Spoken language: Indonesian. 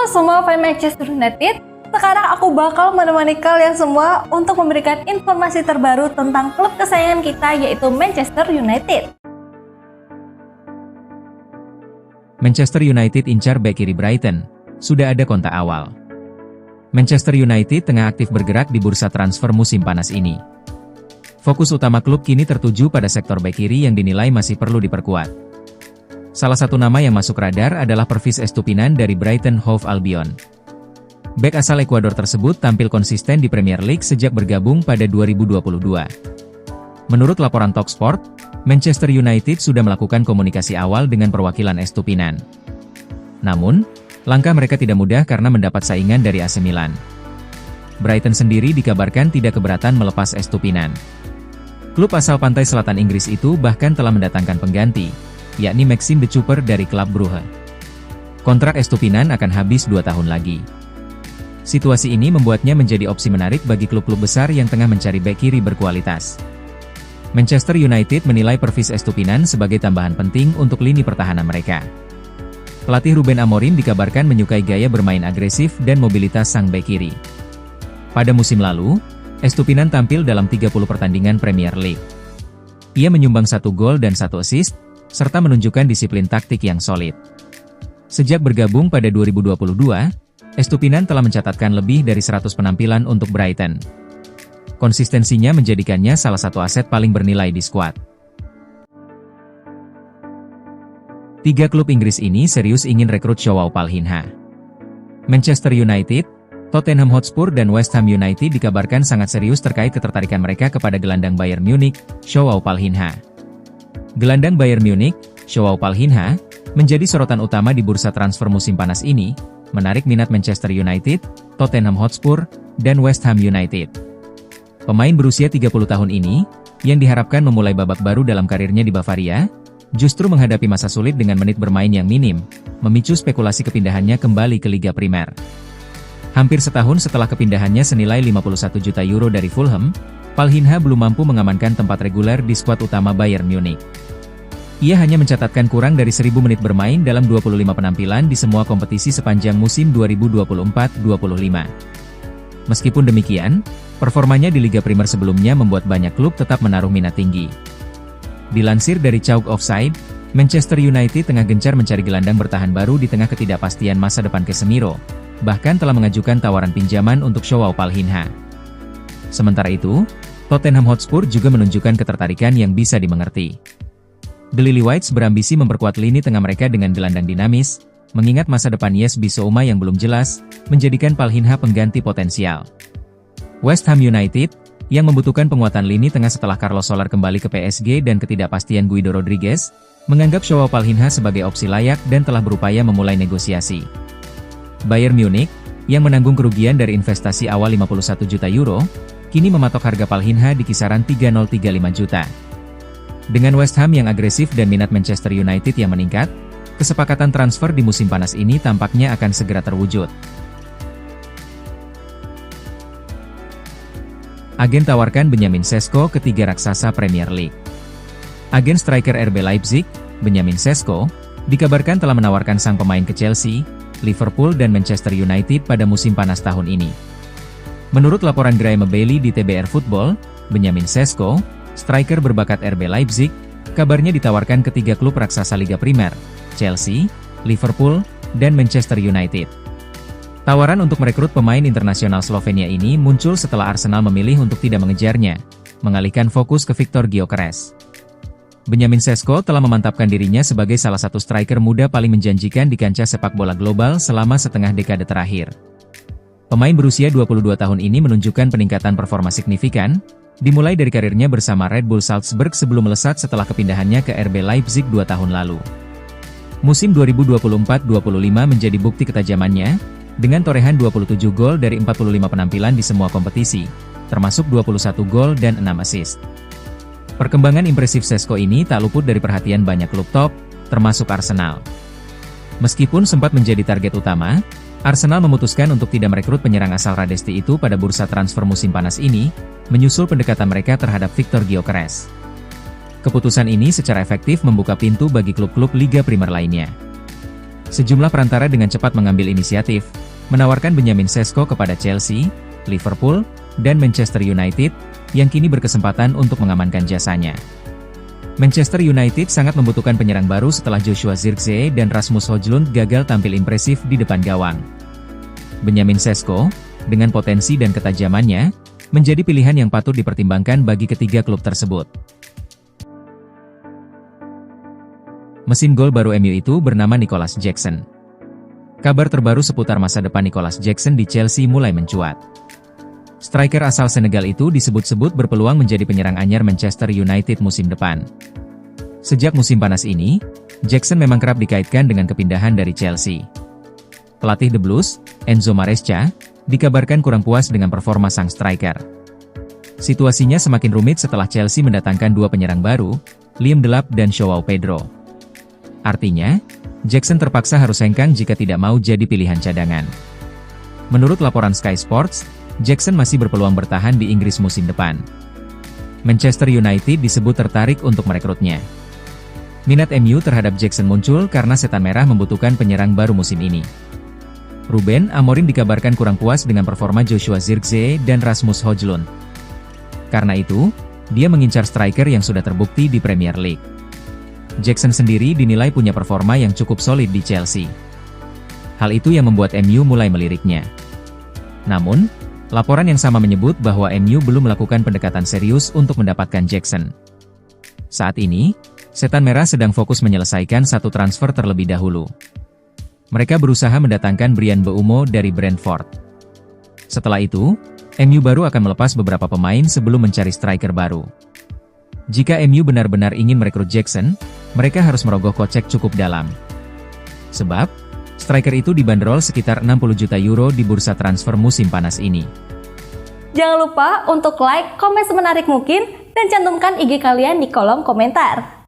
semua fans Manchester United, sekarang aku bakal menemani kalian semua untuk memberikan informasi terbaru tentang klub kesayangan kita yaitu Manchester United. Manchester United incar bek kiri Brighton, sudah ada kontak awal. Manchester United tengah aktif bergerak di bursa transfer musim panas ini. Fokus utama klub kini tertuju pada sektor bek kiri yang dinilai masih perlu diperkuat. Salah satu nama yang masuk radar adalah Pervis Estupinan dari Brighton Hove Albion. Bek asal Ekuador tersebut tampil konsisten di Premier League sejak bergabung pada 2022. Menurut laporan Talksport, Manchester United sudah melakukan komunikasi awal dengan perwakilan Estupinan. Namun, langkah mereka tidak mudah karena mendapat saingan dari AC Milan. Brighton sendiri dikabarkan tidak keberatan melepas Estupinan. Klub asal pantai selatan Inggris itu bahkan telah mendatangkan pengganti, yakni Maxime de Cooper dari klub Brugge. Kontrak Estupinan akan habis 2 tahun lagi. Situasi ini membuatnya menjadi opsi menarik bagi klub-klub besar yang tengah mencari bek kiri berkualitas. Manchester United menilai Pervis Estupinan sebagai tambahan penting untuk lini pertahanan mereka. Pelatih Ruben Amorim dikabarkan menyukai gaya bermain agresif dan mobilitas sang bek kiri. Pada musim lalu, Estupinan tampil dalam 30 pertandingan Premier League. Ia menyumbang 1 gol dan 1 assist, serta menunjukkan disiplin taktik yang solid. Sejak bergabung pada 2022, Estupinan telah mencatatkan lebih dari 100 penampilan untuk Brighton. Konsistensinya menjadikannya salah satu aset paling bernilai di skuad. 3 klub Inggris ini serius ingin rekrut Joao Palhinha. Manchester United, Tottenham Hotspur dan West Ham United dikabarkan sangat serius terkait ketertarikan mereka kepada gelandang Bayern Munich, Joao Palhinha. Gelandang Bayern Munich, Joao Palhinha, menjadi sorotan utama di bursa transfer musim panas ini, menarik minat Manchester United, Tottenham Hotspur, dan West Ham United. Pemain berusia 30 tahun ini, yang diharapkan memulai babak baru dalam karirnya di Bavaria, justru menghadapi masa sulit dengan menit bermain yang minim, memicu spekulasi kepindahannya kembali ke Liga Primer. Hampir setahun setelah kepindahannya senilai 51 juta euro dari Fulham, Palhinha belum mampu mengamankan tempat reguler di skuad utama Bayern Munich. Ia hanya mencatatkan kurang dari 1000 menit bermain dalam 25 penampilan di semua kompetisi sepanjang musim 2024-25. Meskipun demikian, performanya di Liga Primer sebelumnya membuat banyak klub tetap menaruh minat tinggi. Dilansir dari Chalk Offside, Manchester United tengah gencar mencari gelandang bertahan baru di tengah ketidakpastian masa depan Casemiro, bahkan telah mengajukan tawaran pinjaman untuk Joao Palhinha. Sementara itu, Tottenham Hotspur juga menunjukkan ketertarikan yang bisa dimengerti. The Lilywhites berambisi memperkuat lini tengah mereka dengan gelandang dinamis, mengingat masa depan Yes Bissouma yang belum jelas, menjadikan Palhinha pengganti potensial. West Ham United, yang membutuhkan penguatan lini tengah setelah Carlos Soler kembali ke PSG dan ketidakpastian Guido Rodriguez, menganggap Joao Palhinha sebagai opsi layak dan telah berupaya memulai negosiasi. Bayern Munich, yang menanggung kerugian dari investasi awal 51 juta euro, kini mematok harga Palhinha di kisaran 3,035 juta. Dengan West Ham yang agresif dan minat Manchester United yang meningkat, kesepakatan transfer di musim panas ini tampaknya akan segera terwujud. Agen tawarkan Benjamin Sesko ke 3 raksasa Premier League. Agen striker RB Leipzig, Benjamin Sesko, dikabarkan telah menawarkan sang pemain ke Chelsea, Liverpool dan Manchester United pada musim panas tahun ini. Menurut laporan Graeme Bailey di TBR Football, Benjamin Sesko, striker berbakat RB Leipzig, kabarnya ditawarkan ke 3 klub raksasa Liga Primer, Chelsea, Liverpool, dan Manchester United. Tawaran untuk merekrut pemain internasional Slovenia ini muncul setelah Arsenal memilih untuk tidak mengejarnya, mengalihkan fokus ke Viktor Gyökeres. Benjamin Sesko telah memantapkan dirinya sebagai salah satu striker muda paling menjanjikan di kancah sepak bola global selama setengah dekade terakhir. Pemain berusia 22 tahun ini menunjukkan peningkatan performa signifikan, dimulai dari karirnya bersama Red Bull Salzburg sebelum melesat setelah kepindahannya ke RB Leipzig 2 tahun lalu. Musim 2024-25 menjadi bukti ketajamannya, dengan torehan 27 gol dari 45 penampilan di semua kompetisi, termasuk 21 gol dan 6 assist. Perkembangan impresif Sesko ini tak luput dari perhatian banyak klub top, termasuk Arsenal. Meskipun sempat menjadi target utama, Arsenal memutuskan untuk tidak merekrut penyerang asal Radesti itu pada bursa transfer musim panas ini, menyusul pendekatan mereka terhadap Viktor Gyökeres. Keputusan ini secara efektif membuka pintu bagi klub-klub Liga Primer lainnya. Sejumlah perantara dengan cepat mengambil inisiatif, menawarkan Benjamin Sesko kepada Chelsea, Liverpool, dan Manchester United, yang kini berkesempatan untuk mengamankan jasanya. Manchester United sangat membutuhkan penyerang baru setelah Joshua Zirkzee dan Rasmus Højlund gagal tampil impresif di depan gawang. Benjamin Sesko, dengan potensi dan ketajamannya, menjadi pilihan yang patut dipertimbangkan bagi ketiga klub tersebut. Mesin gol baru MU itu bernama Nicolas Jackson. Kabar terbaru seputar masa depan Nicolas Jackson di Chelsea mulai mencuat. Striker asal Senegal itu disebut-sebut berpeluang menjadi penyerang anyar Manchester United musim depan. Sejak musim panas ini, Jackson memang kerap dikaitkan dengan kepindahan dari Chelsea. Pelatih The Blues, Enzo Maresca, dikabarkan kurang puas dengan performa sang striker. Situasinya semakin rumit setelah Chelsea mendatangkan dua penyerang baru, Liam Delap dan Joao Pedro. Artinya, Jackson terpaksa harus hengkang jika tidak mau jadi pilihan cadangan. Menurut laporan Sky Sports, Jackson masih berpeluang bertahan di Inggris musim depan. Manchester United disebut tertarik untuk merekrutnya. Minat MU terhadap Jackson muncul karena Setan Merah membutuhkan penyerang baru musim ini. Ruben Amorim dikabarkan kurang puas dengan performa Joshua Zirkzee dan Rasmus Højlund. Karena itu, dia mengincar striker yang sudah terbukti di Premier League. Jackson sendiri dinilai punya performa yang cukup solid di Chelsea. Hal itu yang membuat MU mulai meliriknya. Namun, laporan yang sama menyebut bahwa MU belum melakukan pendekatan serius untuk mendapatkan Jackson. Saat ini, Setan Merah sedang fokus menyelesaikan satu transfer terlebih dahulu. Mereka berusaha mendatangkan Bryan Mbeumo dari Brentford. Setelah itu, MU baru akan melepas beberapa pemain sebelum mencari striker baru. Jika MU benar-benar ingin merekrut Jackson, mereka harus merogoh kocek cukup dalam. Sebab, striker itu dibanderol sekitar 60 juta euro di bursa transfer musim panas ini. Jangan lupa untuk like, komen semenarik mungkin, dan cantumkan IG kalian di kolom komentar.